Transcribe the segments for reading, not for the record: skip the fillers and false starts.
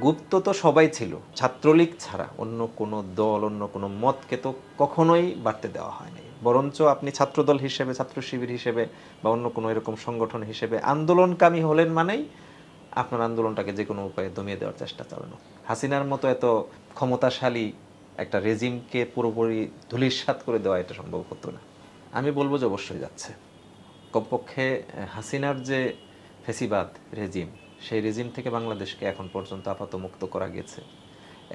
গুপ্ত তো সবাই ছিল, ছাত্রলীগ ছাড়া অন্য কোনো দল, অন্য কোনো মতকে তো কখনোই বাড়তে দেওয়া হয়নি। বরঞ্চ আপনি ছাত্রদল হিসেবে, ছাত্র শিবির হিসেবে বা অন্য কোনো এরকম সংগঠন হিসেবে আন্দোলনকামী হলেন মানেই আপনার আন্দোলনটাকে যে কোনো উপায়ে দমিয়ে দেওয়ার চেষ্টা চালানো। হাসিনার মতো এত ক্ষমতাশালী একটা রেজিমকে পুরোপুরি ধূলিসাৎ করে দেওয়া এটা সম্ভব হতো না। আমি বলবো যে অবশ্যই যাচ্ছে। কমপক্ষে হাসিনার যে ফেসিবাদ রেজিম, সেই রেজিম থেকে বাংলাদেশকে এখন পর্যন্ত আপাতত মুক্ত করা গেছে।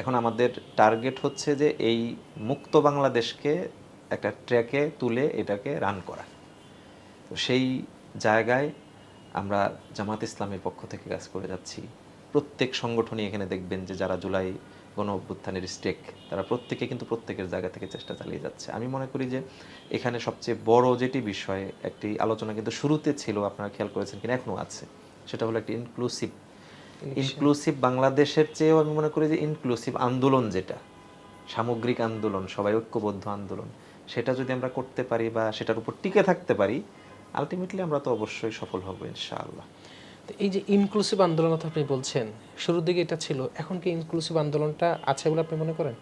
এখন আমাদের টার্গেট হচ্ছে যে এই মুক্ত বাংলাদেশকে একটা ট্র্যাকে তুলে এটাকে রান করা। তো সেই জায়গায় আমরা জামাত ইসলামের পক্ষ থেকে কাজ করে যাচ্ছি। প্রত্যেক সংগঠনই এখানে দেখবেন যে যারা জুলাই গণ অভ্যুত্থানের স্টেক, তারা প্রত্যেকে কিন্তু প্রত্যেকের জায়গা থেকে চেষ্টা চালিয়ে যাচ্ছে। আমি মনে করি যে এখানে সবচেয়ে বড় যেটি বিষয়, একটি আলোচনা কিন্তু শুরুতে ছিল, আপনারা খেয়াল করেছেন কিনা, এখনও আছে, সেটা হলো একটি ইনক্লুসিভ বাংলাদেশের চেয়েও আমি মনে করি যে ইনক্লুসিভ আন্দোলন, যেটা সামগ্রিক আন্দোলন, সবাই ঐক্যবদ্ধ আন্দোলন, সেটা যদি আমরা করতে পারি বা সেটার উপর টিকে থাকতে পারি, আলটিমেটলি আমরা তো অবশ্যই সফল হব ইনশাআল্লাহ। তো এই যে ইনক্লুসিভ আন্দোলন কথা আপনি বলছেন, শুরুর দিকে এটা ছিল, এখন কি ইনক্লুসিভ আন্দোলনটা আছে বলে আপনি মনে করেন?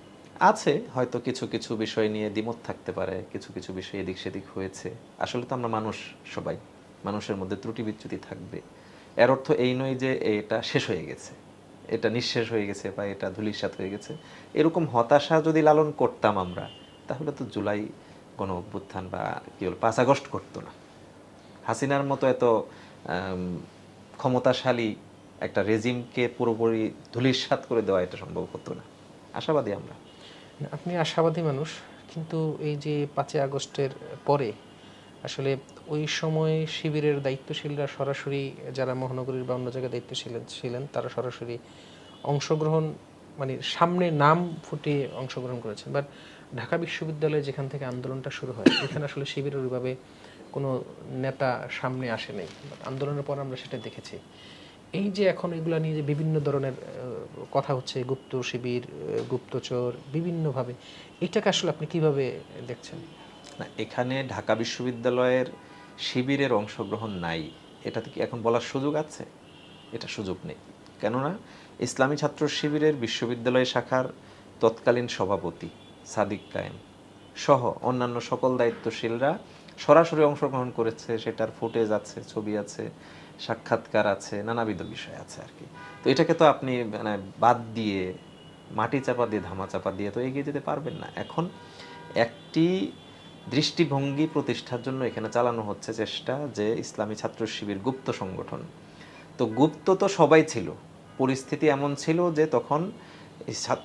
আছে, হয়তো কিছু কিছু বিষয় নিয়ে দ্বিমত থাকতে পারে, কিছু কিছু বিষয় এদিক সেদিক হয়েছে। আসলে তো আমরা মানুষ, সবাই মানুষের মধ্যে ত্রুটি বিচ্যুতি থাকবে। এর অর্থ এই নয় যে এটা শেষ হয়ে গেছে, এটা নিঃশেষ হয়ে গেছে বা এটা ধূলিসাৎ হয়ে গেছে। এরকম হতাশা যদি লালন করতাম আমরা, তাহলে তো জুলাই গণ অভ্যুত্থান বা কি বল 5 আগস্ট করতো না। হাসিনার মতো এত ক্ষমতাশালী একটা রেজিমকে পুরোপুরি ধূলিসাৎ করে দেওয়া এটা সম্ভব হতো না। আশাবাদী আমরা। আপনি আশাবাদী মানুষ, কিন্তু এই যে 5 আগস্টের পরে আসলে ওই সময় শিবিরের দায়িত্বশীলরা সরাসরি, যারা মহানগরীর বা অন্য জায়গায় দায়িত্বশীল ছিলেন, তারা সরাসরি অংশগ্রহণ, মানে সামনে নাম ফুটিয়ে অংশগ্রহণ করেছেন। বাট ঢাকা বিশ্ববিদ্যালয়ে যেখান থেকে আন্দোলনটা শুরু হয়, এখানে আসলে শিবিরের ওইভাবে কোনো নেতা সামনে আসে নাই। আন্দোলনের পর আমরা সেটা দেখেছি। এই যে এখন এগুলো নিয়ে যে বিভিন্ন ধরনের কথা হচ্ছে, গুপ্ত শিবির, গুপ্তচর, বিভিন্নভাবে, এটাকে আসলে আপনি কিভাবে দেখছেন? না, এখানে ঢাকা বিশ্ববিদ্যালয়ের শিবিরের অংশগ্রহণ নাই, এটা কি এখন বলার সুযোগ আছে? এটা সুযোগ নেই। কেননা ইসলামী ছাত্র শিবিরের বিশ্ববিদ্যালয় শাখার তৎকালীন সভাপতি সাদিক কায়েম সহ অন্যান্য সকল দায়িত্বশীলরা সরাসরি অংশগ্রহণ করেছে। সেটার ফুটেজ আছে, ছবি আছে, সাক্ষাৎকার আছে, নানাবিধ বিষয় আছে আর কি। তো এটাকে তো আপনি মানে বাদ দিয়ে, মাটি চাপা দিয়ে, ধামা চাপা দিয়ে তো এগিয়ে যেতে পারবেন না। এখন একটি দৃষ্টিভঙ্গি প্রতিষ্ঠার জন্য এখানে চালানো হচ্ছে চেষ্টা যে ইসলামী ছাত্র শিবির গুপ্ত সংগঠন। তো গুপ্ত তো সবাই ছিল, পরিস্থিতি এমন ছিল যে তখন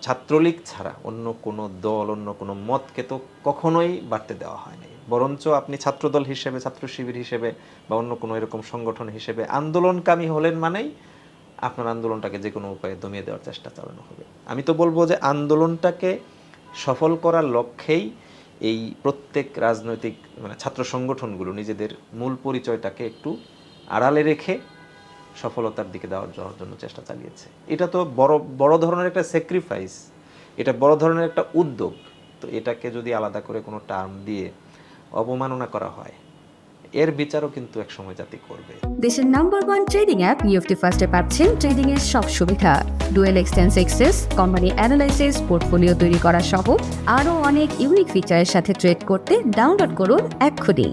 ছাত্রলীগ ছাড়া অন্য কোনো দল, অন্য কোনো মতকে তো কখনোই বাড়তে দেওয়া হয়নি। বরঞ্চ আপনি ছাত্রদল হিসেবে, ছাত্র শিবির হিসেবে বা অন্য কোনো এরকম সংগঠন হিসেবে আন্দোলনকামী হলেন মানেই আপনার আন্দোলনটাকে যে কোনো উপায়ে দমিয়ে দেওয়ার চেষ্টা চালানো হবে। আমি তো বলবো যে আন্দোলনটাকে সফল করার লক্ষ্যেই এই প্রত্যেক রাজনৈতিক মানে ছাত্র সংগঠনগুলো নিজেদের মূল পরিচয়টাকে একটু আড়ালে রেখে সফলতার দিকে দেওয়ার জন্য চেষ্টা চালিয়েছে। এটা তো বড় ধরনের একটা স্যাক্রিফাইস, এটা বড় ধরনের একটা উদ্যোগ। তো এটাকে যদি আলাদা করে কোনো টার্ম দিয়ে অবমাননা করা হয়, এর বিচারও কিন্তু এক সময় জাতি করবে। দেশের নাম্বার 1 ট্রেডিং অ্যাপ নিফটি ফার্স্টে পাচ্ছেন ট্রেডিং এর সব সুবিধা, dual এক্সটেন্স access, company analysis, portfolio তৈরি করা সহ আরও অনেক ইউনিক ফিচারের সাথে ট্রেড করতে ডাউনলোড করুন এক্ষুনি।